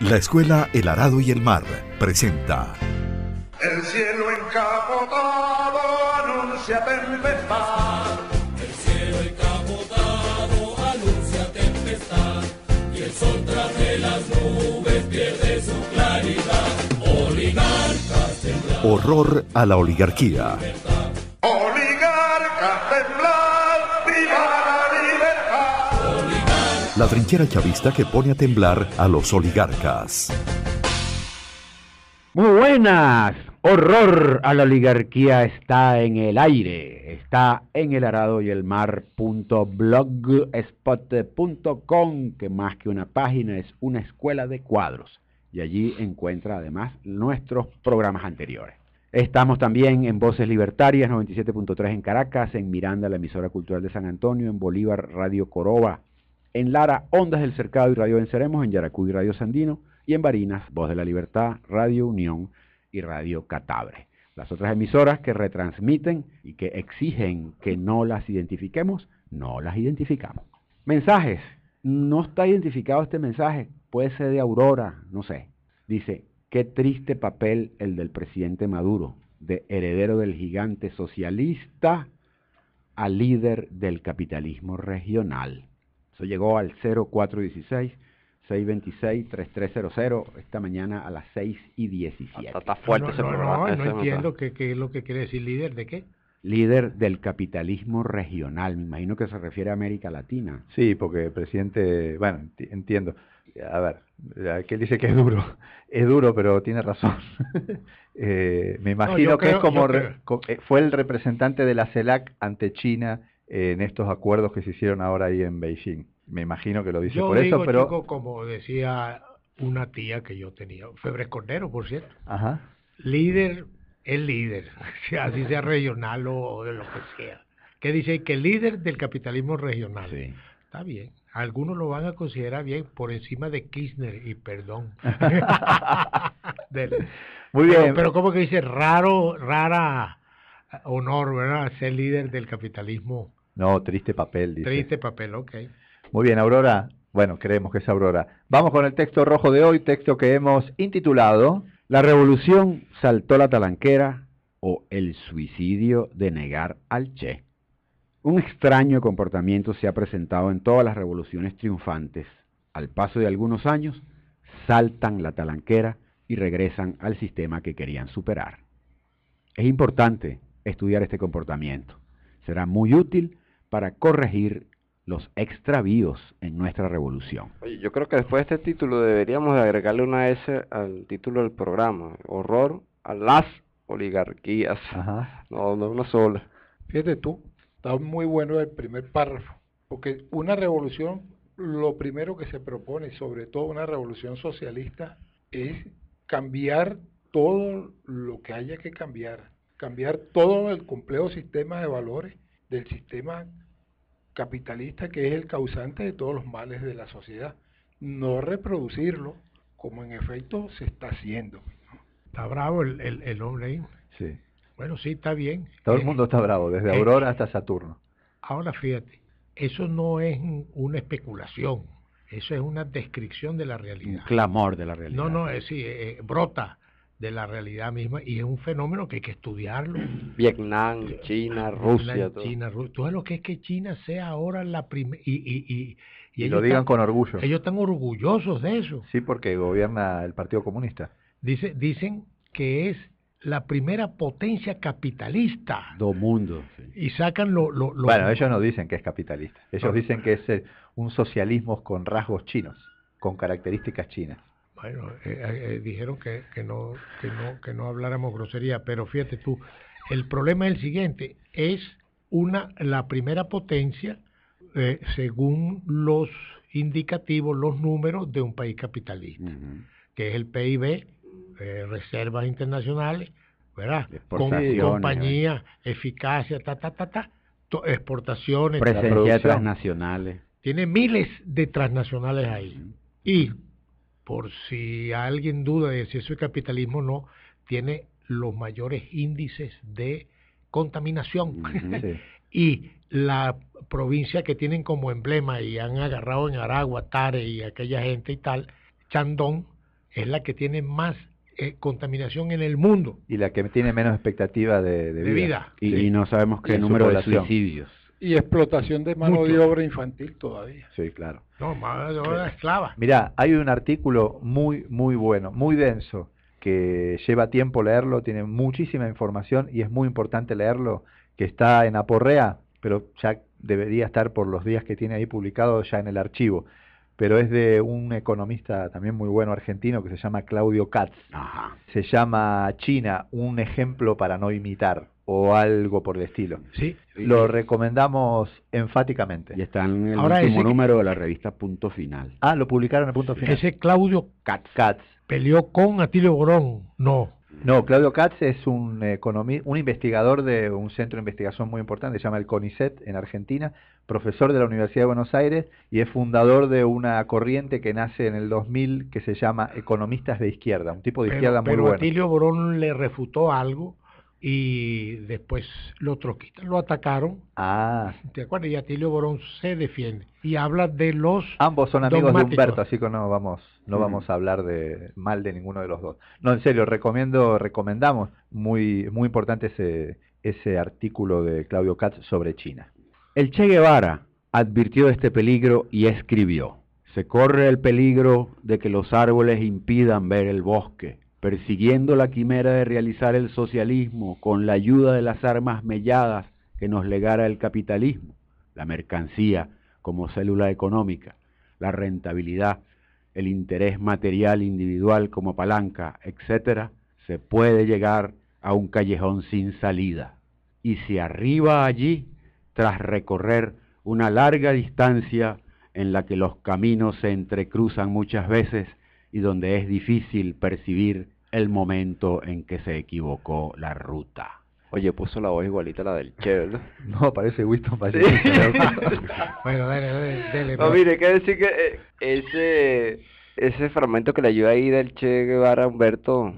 La Escuela El Arado y el Mar presenta El cielo encapotado anuncia tempestad. El cielo encapotado anuncia tempestad. Y el sol tras de las nubes pierde su claridad. Oligarcas temblar. Horror a la oligarquía. Oligarcas temblar, viva la libertad. La trinchera chavista que pone a temblar a los oligarcas. Muy buenas. Horror a la oligarquía está en el aire. Está en el arado y el mar.blogspot.com, que más que una página es una escuela de cuadros. Y allí encuentra además nuestros programas anteriores. Estamos también en Voces Libertarias 97.3 en Caracas, en Miranda, la emisora cultural de San Antonio, en Bolívar, Radio Coroba, en Lara, Ondas del Cercado y Radio Venceremos, en Yaracuy, Radio Sandino, y en Barinas, Voz de la Libertad, Radio Unión y Radio Catabre. Las otras emisoras que retransmiten y que exigen que no las identifiquemos, no las identificamos. Mensajes. No está identificado este mensaje. Puede ser de Aurora, no sé. Dice: qué triste papel el del presidente Maduro, de heredero del gigante socialista a líder del capitalismo regional. Eso llegó al 0416-626-3300 esta mañana a las 6:17. Está fuerte ese programa. No entiendo qué es lo que quiere decir líder de qué. Líder del capitalismo regional, me imagino que se refiere a América Latina. Sí, porque el presidente, bueno, entiendo. A ver, que él dice que es duro, pero tiene razón. Me imagino que es como fue el representante de la CELAC ante China en estos acuerdos que se hicieron ahora ahí en Beijing. Me imagino que lo dice por eso, pero... Chico, como decía una tía que yo tenía, Febres Cordero, por cierto. Ajá. Líder es líder, así sea regional o de lo que sea. ¿Qué dice? Que líder del capitalismo regional. Sí. Está bien. Algunos lo van a considerar bien por encima de Kirchner, y perdón. Muy bien. Pero como que dice, rara honor, ¿verdad? Ser líder del capitalismo. No, triste papel, dice. Triste papel, ok. Muy bien, Aurora. Bueno, creemos que es Aurora. Vamos con el texto rojo de hoy, texto que hemos intitulado La revolución saltó la talanquera o el suicidio de negar al Che. Un extraño comportamiento se ha presentado en todas las revoluciones triunfantes. Al paso de algunos años, saltan la talanquera y regresan al sistema que querían superar. Es importante estudiar este comportamiento. Será muy útil para corregir los extravíos en nuestra revolución. Oye, yo creo que después de este título deberíamos de agregarle una S al título del programa. Horror a las oligarquías. Ajá. No una sola. Fíjate tú, está muy bueno el primer párrafo, porque una revolución, lo primero que se propone, sobre todo una revolución socialista, es cambiar todo lo que haya que cambiar todo el complejo sistema de valores del sistema capitalista, que es el causante de todos los males de la sociedad, no reproducirlo como en efecto se está haciendo. Está bravo el hombre ahí. Sí. Bueno, sí, está bien. Todo el mundo está bravo, desde Aurora hasta Saturno. Ahora fíjate, eso no es una especulación, eso es una descripción de la realidad. Un clamor de la realidad. No, brota de la realidad misma y es un fenómeno que hay que estudiarlo. Vietnam, China, Rusia, todo. Tú sabes lo que es que China sea ahora la primera... Y lo digan con orgullo. Ellos están orgullosos de eso. Sí, porque gobierna el Partido Comunista. Dicen que es la primera potencia capitalista Do mundo. Sí. y sacan Bueno, ellos no dicen que es capitalista. Ellos dicen que es un socialismo con rasgos chinos, con características chinas. Bueno, dijeron que no habláramos grosería, pero fíjate tú, el problema es el siguiente, es la primera potencia según los indicativos, los números de un país capitalista, que es el PIB, reservas internacionales, ¿verdad? Compañía, eficacia, exportaciones, presencia transnacionales. Tiene miles de transnacionales ahí. Y por si alguien duda de si eso es capitalismo o no, tiene los mayores índices de contaminación. Sí. Y la provincia que tienen como emblema y han agarrado en Aragua, Tare y aquella gente y tal, Chandón, es la que tiene más contaminación en el mundo. Y la que tiene menos expectativa de vida. Y no sabemos qué número de suicidios. Y explotación de mano de obra infantil todavía. Sí, claro. No, mano de obra esclava. Mirá, hay un artículo muy bueno, muy denso, que lleva tiempo leerlo, tiene muchísima información y es muy importante leerlo, que está en Aporrea, pero ya debería estar por los días que tiene ahí publicado ya en el archivo. Pero es de un economista también muy bueno argentino que se llama Claudio Katz. Ajá. Se llama China, un ejemplo para no imitar, o algo por el estilo. Sí. Lo recomendamos enfáticamente. Y está en el Ahora último ese- número de la revista Punto Final. Ah, lo publicaron en Punto Final. Ese Claudio Katz. peleó con Atilio Borón. No. No, Claudio Katz es un un investigador de un centro de investigación muy importante, se llama el CONICET en Argentina, profesor de la Universidad de Buenos Aires y es fundador de una corriente que nace en el 2000 que se llama Economistas de Izquierda, un tipo de izquierda muy pero bueno. Atilio Borón le refutó algo y después los trotskistas lo atacaron. Ah, ¿Te acuerdas? Y Atilio Borón se defiende y habla de los ambos son amigos dogmáticos. de Humberto, así que no vamos a hablar mal de ninguno de los dos. No, en serio, recomendamos, muy importante ese artículo de Claudio Katz sobre China. El Che Guevara advirtió de este peligro y escribió: se corre el peligro de que los árboles impidan ver el bosque, persiguiendo la quimera de realizar el socialismo con la ayuda de las armas melladas que nos legara el capitalismo, la mercancía como célula económica, la rentabilidad, el interés material individual como palanca, etcétera, se puede llegar a un callejón sin salida. Y si arriba allí, tras recorrer una larga distancia en la que los caminos se entrecruzan muchas veces y donde es difícil percibir el momento en que se equivocó la ruta. Oye, puso la voz igualita a la del Che, ¿verdad? No, parece Winston Sí. Bueno, dale. No, mire, hay que decir que ese fragmento que le ayuda ahí del Che Guevara a Humberto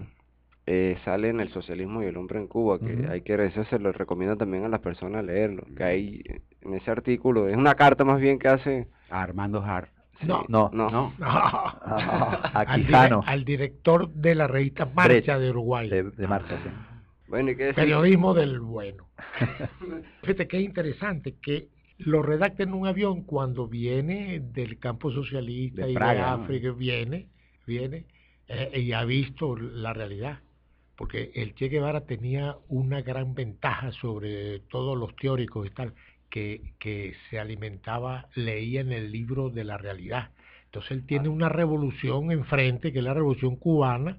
sale en El socialismo y el hombre en Cuba, que Ujú. hay que eso se lo recomiendo también a las personas leerlo, que hay en ese artículo, es una carta más bien que hace... A Armando Hart. No. No. No. A Al Quijano, al director de la revista Marcha de Uruguay. de Marta, sí. Bueno, hay que decir... Periodismo del bueno. Fíjate que es interesante que lo redacta en un avión cuando viene del campo socialista De y Praga, de ¿no? África, viene y ha visto la realidad. Porque el Che Guevara tenía una gran ventaja sobre todos los teóricos y tal, que se alimentaba, leía en el libro de la realidad. Entonces él tiene una revolución enfrente, que es la revolución cubana,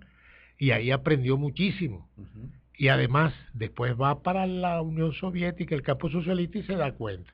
y ahí aprendió muchísimo. Y además, después va para la Unión Soviética, el campo socialista, y se da cuenta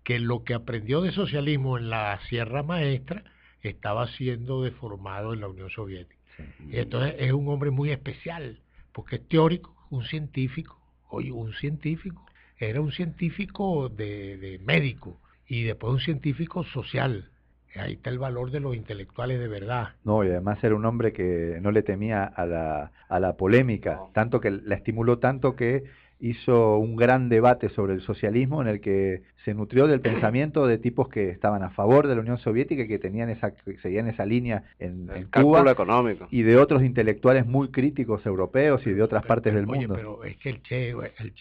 que lo que aprendió de socialismo en la Sierra Maestra estaba siendo deformado en la Unión Soviética. Y entonces es un hombre muy especial, porque es teórico, un científico. Oye, un científico. Era un científico de médico y después un científico social. Ahí está el valor de los intelectuales de verdad. No, y además era un hombre que no le temía a la polémica, tanto que la estimuló tanto que hizo un gran debate sobre el socialismo en el que se nutrió del pensamiento de tipos que estaban a favor de la Unión Soviética y que que seguían esa línea en El Cuba, cálculo económico. y de otros intelectuales muy críticos europeos y de otras partes del Oye, mundo. pero es que el Che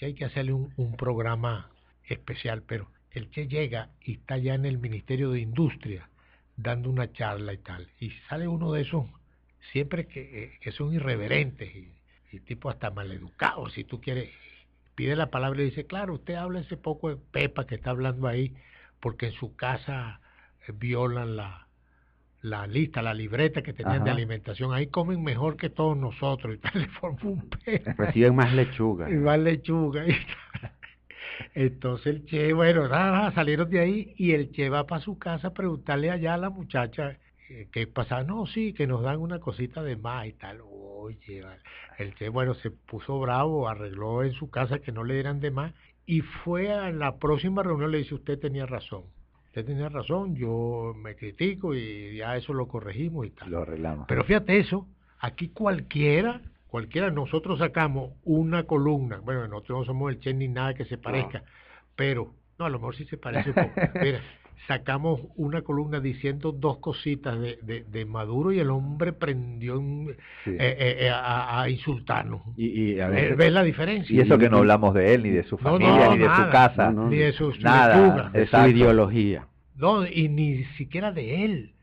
hay que hacerle un programa especial, pero el Che llega y está ya en el Ministerio de Industria dando una charla y tal, y sale uno de esos siempre que son irreverentes y tipo hasta maleducados, si tú quieres, pide la palabra y dice, claro, usted habla ese poco de Pepa que está hablando ahí, porque en su casa violan la lista, la libreta que tenían de Ajá. alimentación, ahí comen mejor que todos nosotros, y tal, le forma un Pepa. Reciben más lechuga. Y más lechuga. Entonces el Che, bueno, nada, salieron de ahí y el Che va para su casa a preguntarle allá a la muchacha qué pasaba. No, sí, que nos dan una cosita de más y tal. Oye, vale. El Che, bueno, se puso bravo, arregló en su casa que no le dieran de más y fue a la próxima reunión, le dice, usted tenía razón, yo me critico y ya eso lo corregimos y tal. Lo arreglamos. Pero fíjate eso, aquí cualquiera, nosotros sacamos una columna, bueno, nosotros no somos el Che ni nada que se parezca, pero, no, a lo mejor sí se parece un poco. Mira, sacamos una columna diciendo dos cositas de Maduro y el hombre prendió a insultarnos. Y a veces, ¿Ves la diferencia? Y eso que no hablamos de él, ni de su familia, ni de su casa. Ni de su nada, lechuga. de su ideología. No, y ni siquiera de él.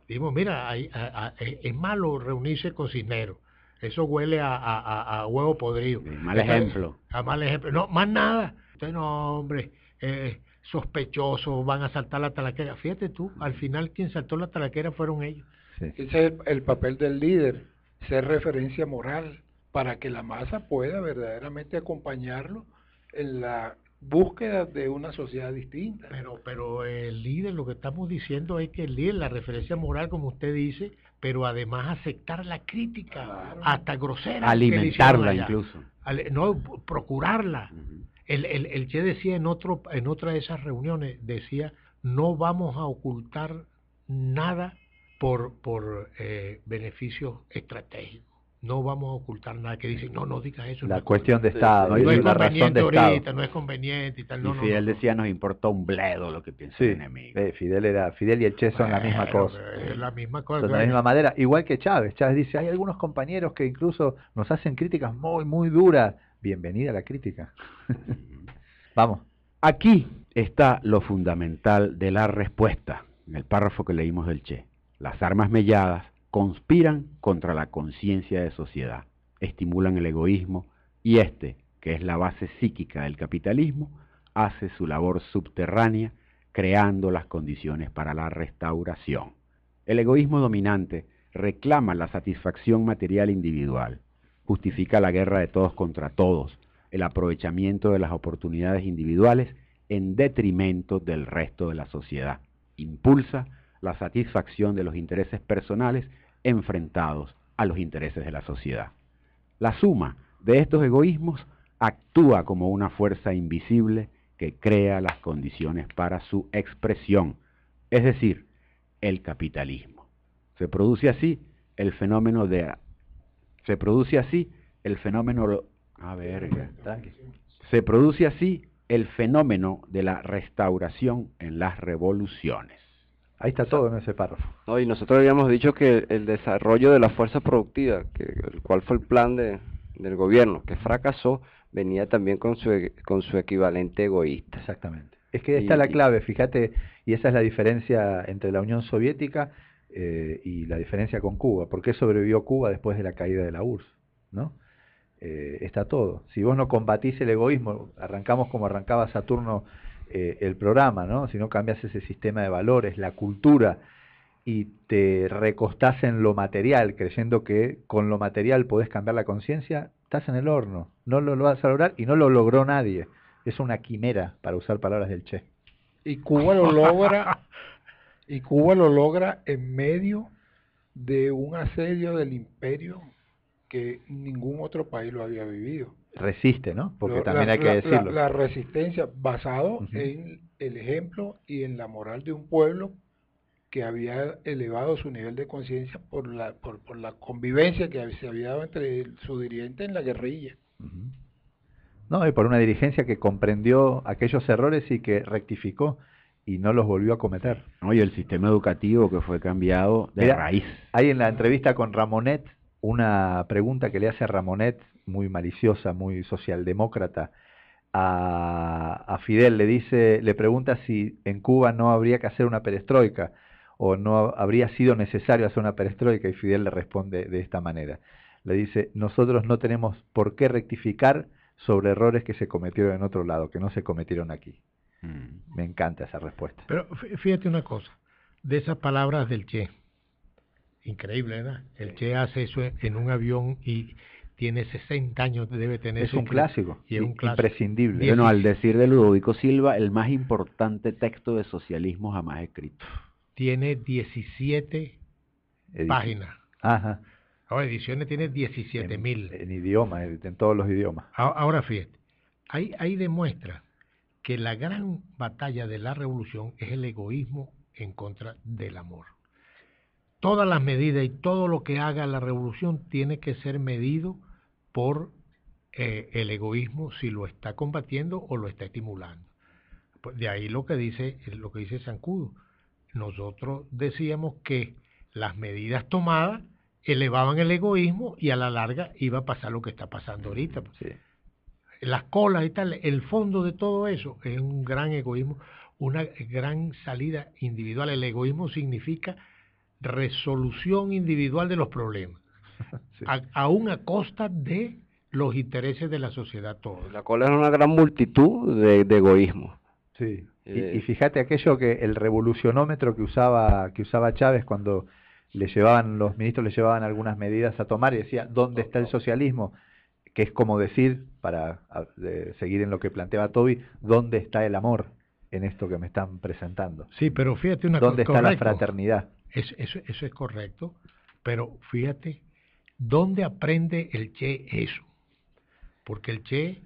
Digo, mira, es malo reunirse con Cisneros. Eso huele a huevo podrido. Sí, mal ejemplo. A mal ejemplo. No, más nada. Entonces, no, hombre, sospechosos, van a saltar la talaquera. Fíjate tú, al final quien saltó la talaquera fueron ellos. Sí. Ese es el papel del líder, ser referencia moral, para que la masa pueda verdaderamente acompañarlo en la búsqueda de una sociedad distinta. Pero el líder, lo que estamos diciendo es que el líder, la referencia moral, como usted dice, pero además aceptar la crítica, Claro. hasta grosera. Alimentarla incluso. No, procurarla. Ujú. El Che decía en otra de esas reuniones, decía, no vamos a ocultar nada por beneficios estratégicos. No vamos a ocultar nada. Que dicen, no digas eso. La no es cuestión de Sí, Estado, sí. no es la razón conveniente de Estado. ahorita, no es conveniente y tal. No, Y Fidel decía, nos importa un bledo lo que piensa Sí, el enemigo. Fidel y el Che son la misma Bueno, cosa. es la misma cosa. Son de la misma madera, igual que Chávez. Chávez dice, hay algunos compañeros que incluso nos hacen críticas muy, muy duras. Bienvenida a la crítica. Vamos. Aquí está lo fundamental de la respuesta, en el párrafo que leímos del Che. Las armas melladas conspiran contra la conciencia de sociedad, estimulan el egoísmo y que es la base psíquica del capitalismo, hace su labor subterránea, creando las condiciones para la restauración. El egoísmo dominante reclama la satisfacción material individual, justifica la guerra de todos contra todos, el aprovechamiento de las oportunidades individuales en detrimento del resto de la sociedad, impulsa la satisfacción de los intereses personales enfrentados a los intereses de la sociedad. La suma de estos egoísmos actúa como una fuerza invisible que crea las condiciones para su expresión, es decir, el capitalismo. Se produce así el fenómeno de la restauración en las revoluciones. Ahí está todo en ese párrafo. No, y nosotros habíamos dicho que el desarrollo de la fuerza productiva, el cual fue el plan del gobierno, que fracasó, venía también con su equivalente egoísta. Exactamente. Es que esta es la clave, fíjate, y esa es la diferencia entre la Unión Soviética y la diferencia con Cuba. ¿Por qué sobrevivió Cuba después de la caída de la URSS? ¿No? Está todo. Si vos no combatís el egoísmo, arrancamos como arrancaba Saturno el programa, ¿no? Si no cambias ese sistema de valores, la cultura, y te recostás en lo material, creyendo que con lo material podés cambiar la conciencia, estás en el horno. No lo vas a lograr y no lo logró nadie. Es una quimera, para usar palabras del Che. Y Cuba lo logra en medio de un asedio del imperio que ningún otro país lo había vivido. Resiste, ¿no? Porque también hay que decirlo. La resistencia basado en el ejemplo y en la moral de un pueblo que había elevado su nivel de conciencia por la convivencia que se había dado entre su dirigente en la guerrilla. No, y por una dirigencia que comprendió aquellos errores y que rectificó y no los volvió a cometer. Oye, el sistema educativo que fue cambiado de raíz. Hay en la entrevista con Ramonet una pregunta que le hace a Ramonet, muy maliciosa, muy socialdemócrata, a Fidel. Le pregunta si en Cuba no habría que hacer una perestroika o no habría sido necesario hacer una perestroika, y Fidel le responde de esta manera. Le dice, nosotros no tenemos por qué rectificar sobre errores que se cometieron en otro lado, que no se cometieron aquí. Me encanta esa respuesta. Pero fíjate una cosa, de esas palabras del Che, increíble, ¿verdad? El Che hace eso en un avión y tiene 60 años, debe tener. Es un clásico, y es un clásico imprescindible. Bueno, al decir de Ludovico Silva, el más importante texto de socialismo jamás escrito. Tiene 17 páginas. Ajá. Ahora, ediciones tiene 17.000. En idioma, en todos los idiomas. Ahora fíjate, ahí demuestra que la gran batalla de la revolución es el egoísmo en contra del amor. Todas las medidas y todo lo que haga la revolución tiene que ser medido por el egoísmo, si lo está combatiendo o lo está estimulando. Pues de ahí lo que dice Zancudo. Nosotros decíamos que las medidas tomadas elevaban el egoísmo y a la larga iba a pasar lo que está pasando ahorita. Sí. Las colas y tal, el fondo de todo eso es un gran egoísmo, una gran salida individual. El egoísmo significa resolución individual de los problemas, sí. Aún a costa de los intereses de la sociedad toda. La cola es una gran multitud de egoísmo. Sí. Y fíjate aquello que el revolucionómetro que usaba Chávez cuando los ministros le llevaban algunas medidas a tomar y decía, ¿dónde está el socialismo? Que es como decir, para seguir en lo que planteaba Toby, ¿dónde está el amor en esto que me están presentando? Sí, pero fíjate una cosa. ¿Dónde está la fraternidad? Eso es correcto, pero fíjate, ¿dónde aprende el Che eso? Porque el Che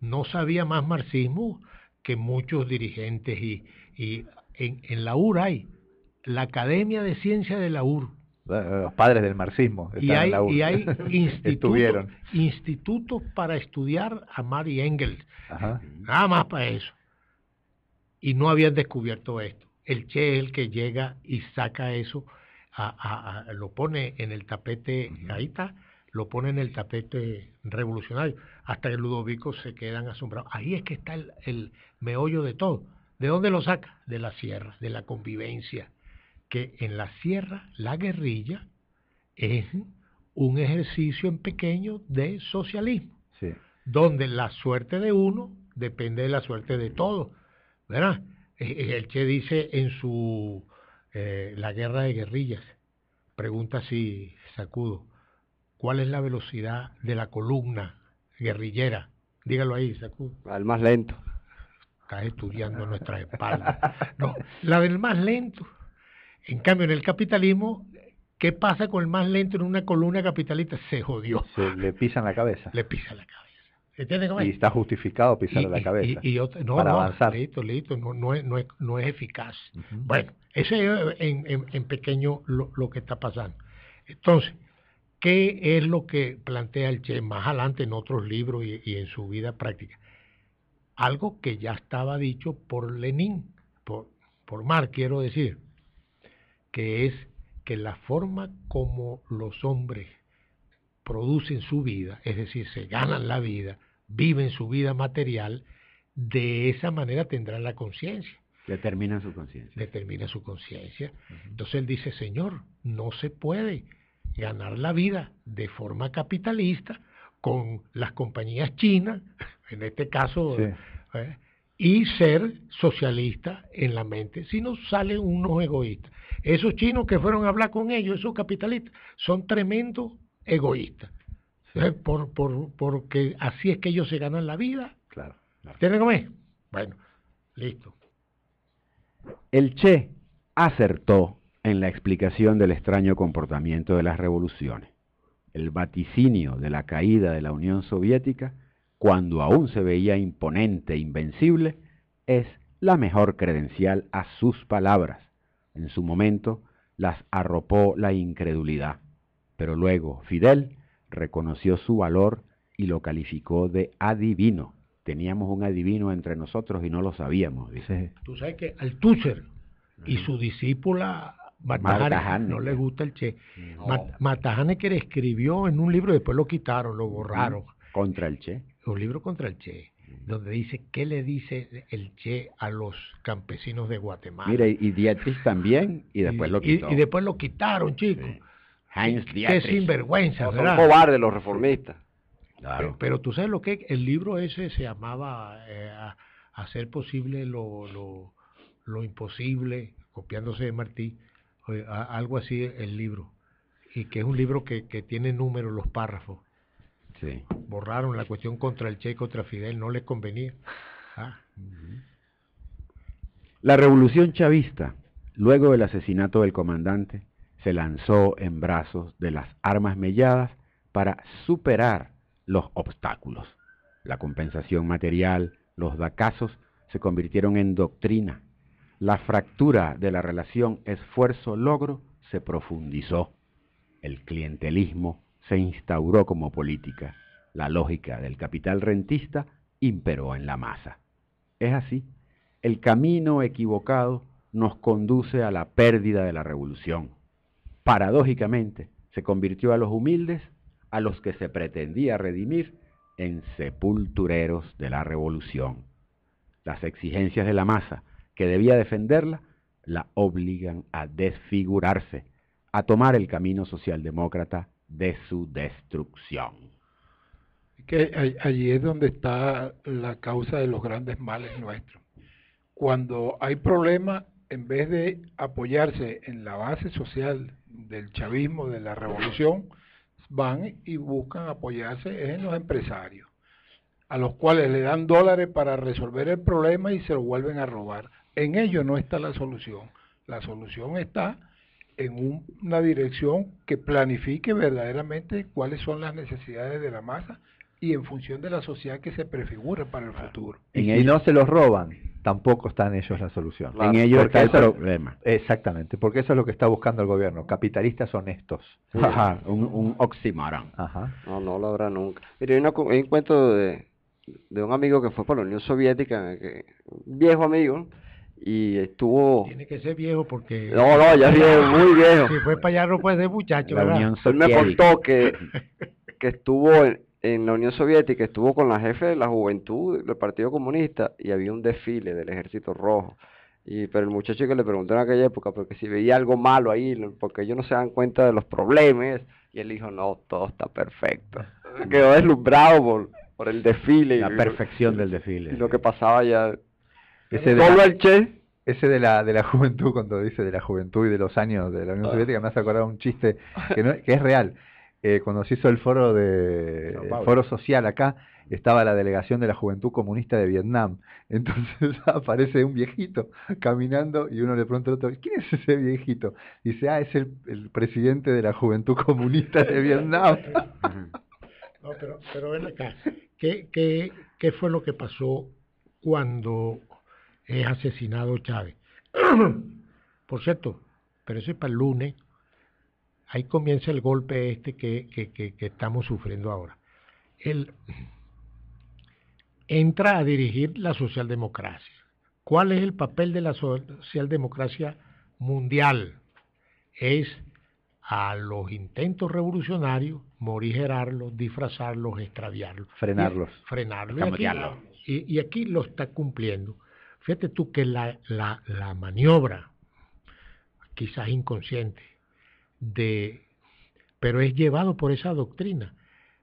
no sabía más marxismo que muchos dirigentes y en la UR hay la Academia de Ciencia de la UR. Los padres del marxismo están en la UR. Y hay institutos para estudiar a Marx y Engels. Ajá. Nada más para eso. Y no habían descubierto esto. El Che es el que llega y saca eso, lo pone en el tapete, ahí está, lo pone en el tapete revolucionario, hasta que Ludovico se quedan asombrados. Ahí es que está el meollo de todo. ¿De dónde lo saca? De la sierra, de la convivencia. Que en la sierra la guerrilla es un ejercicio en pequeño de socialismo, sí. Donde la suerte de uno depende de la suerte de todos, ¿verdad? El Che dice en su La guerra de guerrillas, pregunta así Zancudo, ¿cuál es la velocidad de la columna guerrillera? Dígalo ahí, Zancudo. Al más lento. Estás estudiando nuestras espaldas. No, la del más lento. En cambio, en el capitalismo, ¿qué pasa con el más lento en una columna capitalista? Se jodió. Se le pisan la cabeza. Le pisan la cabeza. ¿Entiendes cómo es? Y está justificado pisarle la cabeza. Para avanzar. Listo. No es eficaz. Bueno, ese es en pequeño lo que está pasando. Entonces, ¿qué es lo que plantea el Che más adelante en otros libros y en su vida práctica? Algo que ya estaba dicho por Lenin, por Marx, quiero decir, que es que la forma como los hombres producen su vida, es decir, se ganan la vida, viven su vida material, de esa manera tendrán la conciencia. Determina su conciencia. Determina su conciencia. Entonces él dice, señor, no se puede ganar la vida de forma capitalista con las compañías chinas, en este caso, sí. Y ser socialista en la mente, si no salen unos egoístas. Esos chinos que fueron a hablar con ellos, esos capitalistas, son tremendos egoístas. Sí. Porque así es que ellos se ganan la vida. Claro. ¿Entienden cómo es? Bueno, listo. El Che acertó en la explicación del extraño comportamiento de las revoluciones. El vaticinio de la caída de la Unión Soviética, cuando aún se veía imponente e invencible, es la mejor credencial a sus palabras. En su momento las arropó la incredulidad, pero luego Fidel reconoció su valor y lo calificó de adivino. Teníamos un adivino entre nosotros y no lo sabíamos, dice. Tú sabes que Althusser y su discípula Marta no le gusta el Che. No. Marta Hanecker escribió en un libro, después lo quitaron, lo borraron. Contra el Che. Un libro contra el Che, donde dice, ¿qué le dice el Che a los campesinos de Guatemala? Mira, y Dietrich también, y después lo quitó. Y después lo quitaron, chicos. Sí. Heinz Dietrich. Qué sinvergüenza, ¿verdad? Son cobardes los reformistas. Claro. Pero tú sabes lo que el libro ese se llamaba Hacer posible lo imposible, copiándose de Martí, algo así el libro, y que es un libro que tiene números los párrafos. Sí. Borraron la cuestión contra el Che y contra Fidel, no les convenía. La revolución chavista, luego del asesinato del comandante, se lanzó en brazos de las armas melladas para superar los obstáculos. La compensación material, los dacazos, se convirtieron en doctrina. La fractura de la relación esfuerzo-logro se profundizó. El clientelismo se instauró como política. La lógica del capital rentista imperó en la masa. Es así. El camino equivocado nos conduce a la pérdida de la revolución. Paradójicamente, se convirtió a los humildes, a los que se pretendía redimir, en sepultureros de la revolución. Las exigencias de la masa, que debía defenderla, la obligan a desfigurarse, a tomar el camino socialdemócrata de su destrucción. Que allí es donde está la causa de los grandes males nuestros. Cuando hay problemas, en vez de apoyarse en la base social del chavismo, de la revolución, van y buscan apoyarse en los empresarios, a los cuales le dan dólares para resolver el problema y se lo vuelven a robar. En ello no está la solución. La solución está en una dirección que planifique verdaderamente cuáles son las necesidades de la masa y en función de la sociedad que se prefigura para el futuro. Y si no se los roban, tampoco está en ellos la solución. Claro, en ellos está el problema. Exactamente, porque eso es lo que está buscando el gobierno, capitalistas honestos. Sí. Ajá, un oxímoron. Ajá. No lo habrá nunca. Mire, hay un cuento de un amigo que fue para la Unión Soviética, un viejo amigo, y estuvo... Tiene que ser viejo porque... No, ya es viejo, muy viejo. Si fue para allá no puede ser muchacho, ¿verdad? Él me contó que estuvo en la Unión Soviética, estuvo con la jefe de la juventud del Partido Comunista y había un desfile del Ejército Rojo. Pero el muchacho que le preguntó en aquella época, porque si veía algo malo ahí, porque ellos no se dan cuenta de los problemas, y él dijo, no, todo está perfecto. Quedó deslumbrado por el desfile. La perfección del desfile. Y lo que pasaba ya... Ese de la juventud, cuando dice de la juventud y de los años de la Unión Soviética, me hace acordar un chiste que es real. Cuando se hizo el foro social acá, estaba la delegación de la Juventud Comunista de Vietnam. Entonces aparece un viejito caminando y uno le pregunta al otro, ¿quién es ese viejito? Dice, es el presidente de la Juventud Comunista de Vietnam. No, pero ven acá, ¿qué fue lo que pasó cuando es asesinado Chávez? Por cierto, pero eso es para el lunes. Ahí comienza el golpe que estamos sufriendo ahora. Él entra a dirigir la socialdemocracia. ¿Cuál es el papel de la socialdemocracia mundial? Es a los intentos revolucionarios morigerarlos, disfrazarlos, extraviarlos. Frenarlos. Y aquí lo está cumpliendo. Fíjate tú que la maniobra, quizás inconsciente, pero es llevado por esa doctrina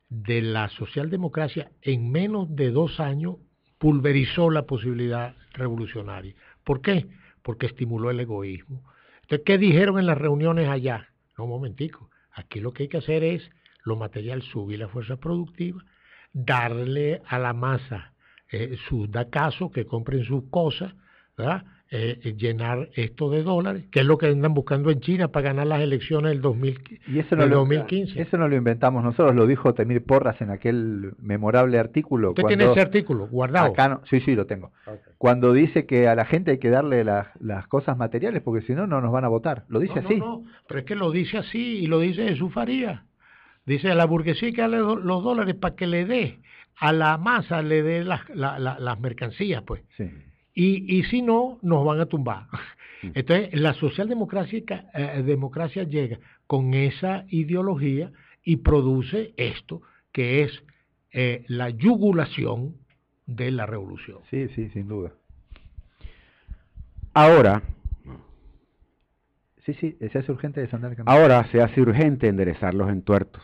de la socialdemocracia, en menos de 2 años pulverizó la posibilidad revolucionaria. ¿Por qué? Porque estimuló el egoísmo. Entonces, ¿qué dijeron en las reuniones allá? No, un momentico, aquí lo que hay que hacer es lo material, subir la fuerza productiva, darle a la masa sus da caso, que compren sus cosas, ¿verdad? Llenar esto de dólares, que es lo que andan buscando en China para ganar las elecciones del 2015. Eso no lo inventamos nosotros, lo dijo Temir Porras en aquel memorable artículo. ¿Usted tiene ese artículo guardado? Acá no, sí, lo tengo. Okay. Cuando dice que a la gente hay que darle las cosas materiales, porque si no, no nos van a votar. Lo dice así. No, pero es que lo dice así, y lo dice Jesús Farías. Dice, a la burguesía hay que darle los dólares para que le dé, a la masa le dé las mercancías, pues. Sí. Y si no, nos van a tumbar. Entonces, la socialdemocracia democracia llega con esa ideología y produce esto, que es la yugulación de la revolución. Sí, sin duda. Ahora, se hace urgente desandar el camino. Ahora se hace urgente enderezar los entuertos.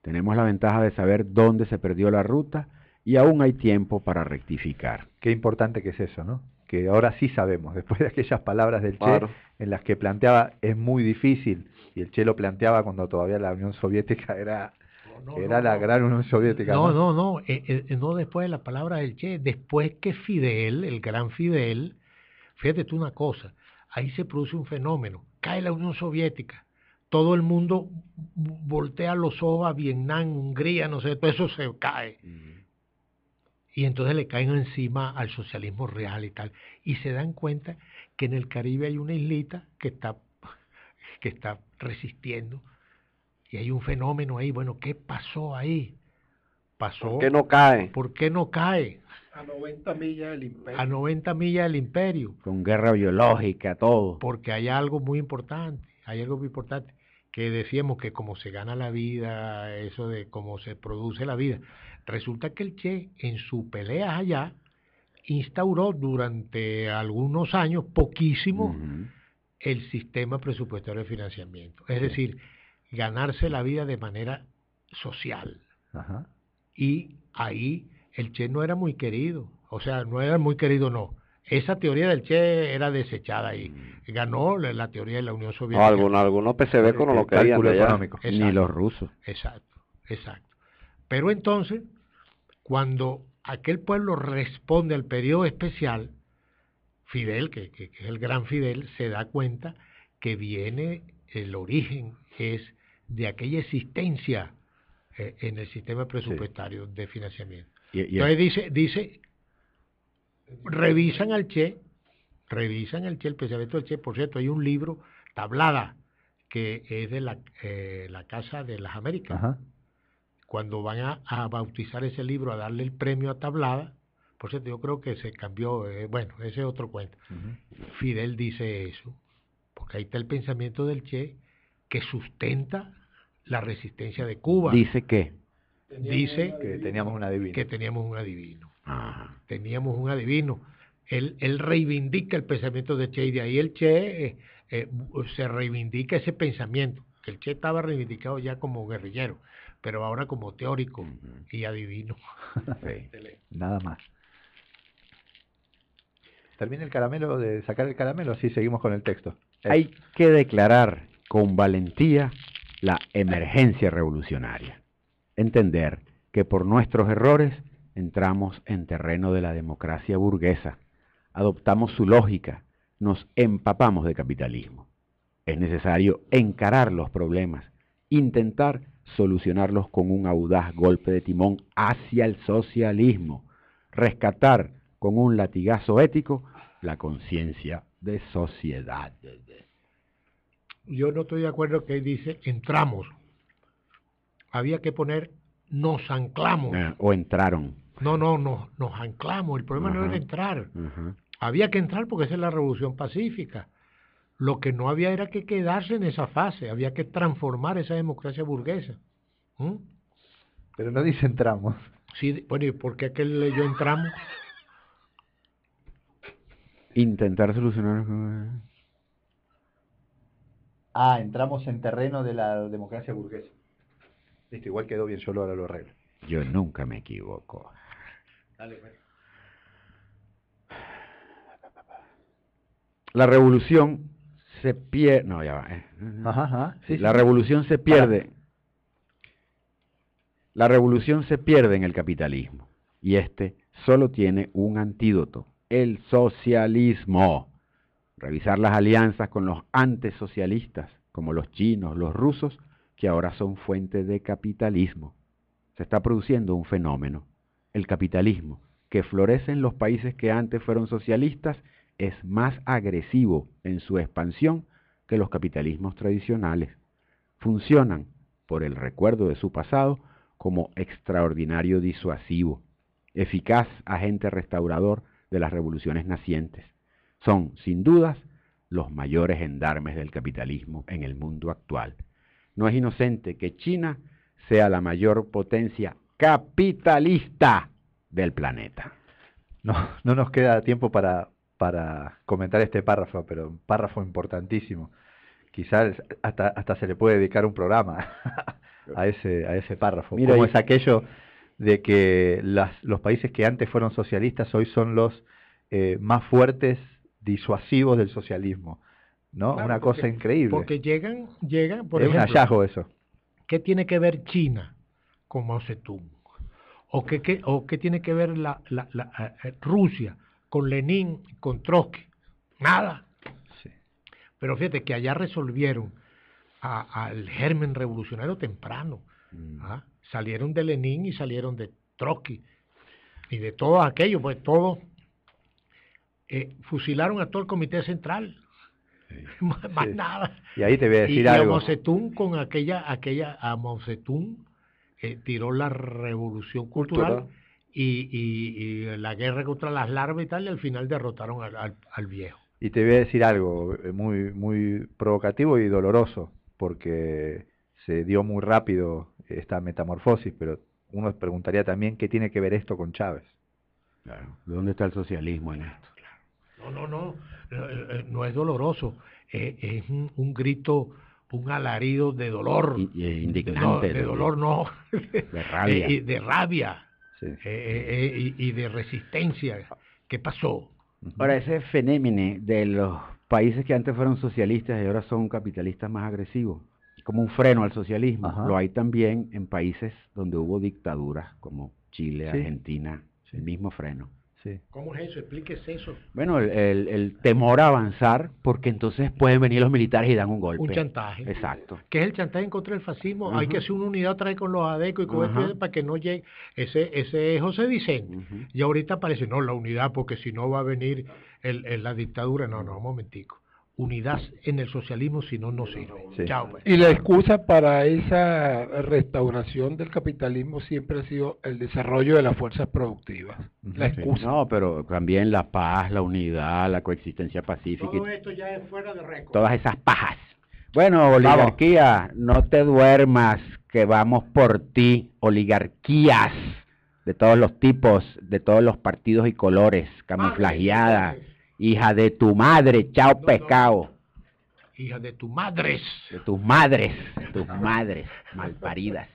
Tenemos la ventaja de saber dónde se perdió la ruta y aún hay tiempo para rectificar. Qué importante que es eso, ¿no? Que ahora sí sabemos, después de aquellas palabras del Che, en las que planteaba es muy difícil, y el Che lo planteaba cuando todavía la Unión Soviética era la gran Unión Soviética. No después de la palabra del Che, después que Fidel, el gran Fidel, fíjate tú una cosa, ahí se produce un fenómeno, cae la Unión Soviética, todo el mundo voltea los ojos a Vietnam, Hungría, no sé, todo eso se cae. Y entonces le caen encima al socialismo real y tal. Y se dan cuenta que en el Caribe hay una islita que está resistiendo. Y hay un fenómeno ahí. Bueno, ¿qué pasó ahí? ¿Por qué no cae? ¿Por qué no cae? A 90 millas del imperio. A 90 millas del imperio. Con guerra biológica, todo. Porque hay algo muy importante, que decíamos que como se gana la vida, eso de cómo se produce la vida. Resulta que el Che, en su pelea allá, instauró durante algunos años, poquísimo, el sistema presupuestario de financiamiento. Es decir, ganarse la vida de manera social. Ajá. Y ahí el Che no era muy querido. O sea, no era muy querido, no. Esa teoría del Che era desechada y ganó la teoría de la Unión Soviética. Algunos PCB no lo querían de allá. Económico. Ni los rusos. Exacto. Pero entonces, cuando aquel pueblo responde al periodo especial, Fidel, que es el gran Fidel, se da cuenta que viene, el origen es de aquella existencia en el sistema presupuestario de financiamiento. Entonces dice, revisan el Che, el pensamiento del Che. Por cierto, hay un libro, Tablada, que es de la Casa de las Américas. Ajá. Cuando van a bautizar ese libro, a darle el premio a Tablada, por cierto, yo creo que se cambió, bueno, ese es otro cuento. Fidel dice eso, porque ahí está el pensamiento del Che, que sustenta la resistencia de Cuba. Dice que que teníamos un adivino. Que teníamos un adivino. Ajá. Teníamos un adivino. Él reivindica el pensamiento de Che, y de ahí el Che se reivindica ese pensamiento, que el Che estaba reivindicado ya como guerrillero, pero ahora como teórico y adivino. Sí. Nada más. ¿Termina el caramelo de sacar el caramelo? Sí, seguimos con el texto. Hay que declarar con valentía la emergencia revolucionaria. Entender que por nuestros errores entramos en terreno de la democracia burguesa, adoptamos su lógica, nos empapamos de capitalismo. Es necesario encarar los problemas, intentar solucionarlos con un audaz golpe de timón hacia el socialismo, rescatar con un latigazo ético la conciencia de sociedad. Yo no estoy de acuerdo que dice entramos. Había que poner nos anclamos. O entraron. No, nos anclamos. El problema no era entrar. Había que entrar porque esa es la revolución pacífica. Lo que no había era que quedarse en esa fase. Había que transformar esa democracia burguesa. Pero no dice entramos. Sí, bueno, ¿y por qué aquel leyó entramos? Intentar solucionar. Entramos en terreno de la democracia burguesa. Listo, igual quedó bien, yo ahora lo arreglo. Yo nunca me equivoco. Dale, pues. La revolución se pierde. No, ya va. Sí, la revolución se pierde. La revolución se pierde en el capitalismo. Y este solo tiene un antídoto: el socialismo. Revisar las alianzas con los antesocialistas, como los chinos, los rusos, que ahora son fuente de capitalismo. Se está produciendo un fenómeno. El capitalismo, que florece en los países que antes fueron socialistas, es más agresivo en su expansión que los capitalismos tradicionales. Funcionan, por el recuerdo de su pasado, como extraordinario disuasivo, eficaz agente restaurador de las revoluciones nacientes. Son, sin dudas, los mayores gendarmes del capitalismo en el mundo actual. No es inocente que China sea la mayor potencia capitalista del planeta. No nos queda tiempo para comentar este párrafo, pero un párrafo importantísimo. Quizás hasta se le puede dedicar un programa a ese párrafo. Mira, ¿Cómo es aquello de que los países que antes fueron socialistas hoy son los más fuertes disuasivos del socialismo? ¿No? Claro, una cosa increíble. Porque llegan, por es ejemplo, un hallazgo eso. ¿qué tiene que ver China con Mao Zedong? ¿O qué tiene que ver Rusia con Lenin, con Trotsky? Nada. Sí. Pero fíjate que allá resolvieron al germen revolucionario temprano. Salieron de Lenin y salieron de Trotsky y de todo aquello, pues todo. Fusilaron a todo el comité central. Sí. Más nada. Y ahí te voy a decir y algo. Mao Zedong con a Mao Zedong tiró la revolución cultural y la guerra contra las larvas y tal, y al final derrotaron al viejo. Y te voy a decir algo muy, muy provocativo y doloroso, porque se dio muy rápido esta metamorfosis, pero uno se preguntaría también qué tiene que ver esto con Chávez. Claro. ¿Dónde está el socialismo en esto? No es doloroso, es un grito, un alarido de dolor. Indignante. De dolor, no. De rabia. De rabia. Sí. Y de resistencia. ¿Qué pasó? Ahora, ese fenómeno de los países que antes fueron socialistas y ahora son capitalistas más agresivos, como un freno al socialismo, Ajá. lo hay también en países donde hubo dictaduras, como Chile, Sí. Argentina, el mismo freno. Sí. ¿Cómo es eso? Explíquese eso. Bueno, el temor a avanzar, porque entonces pueden venir los militares y dan un golpe. Un chantaje. Exacto. ¿Qué es el chantaje en contra del fascismo? Ujú. Hay que hacer una unidad otra vez con los ADECO y con Ajá. esto para que no llegue. Ese es José Vicente. Ujú. Y ahorita parece, no, la unidad, porque si no va a venir la dictadura. No, un momentico. Unidad en el socialismo, si no, no sirve. Sí. Chao, pues. Y la excusa para esa restauración del capitalismo siempre ha sido el desarrollo de las fuerzas productivas. La Sí. excusa. No, pero también la paz, la unidad, la coexistencia pacífica, Todo esto ya es fuera de récord. todas esas pajas. Bueno, oligarquía, no te duermas, que vamos por ti. Oligarquías de todos los tipos, de todos los partidos y colores, camuflajeada. Hija de tu madre, chao pescado. Hija de tu madres. De tus madres, malparidas.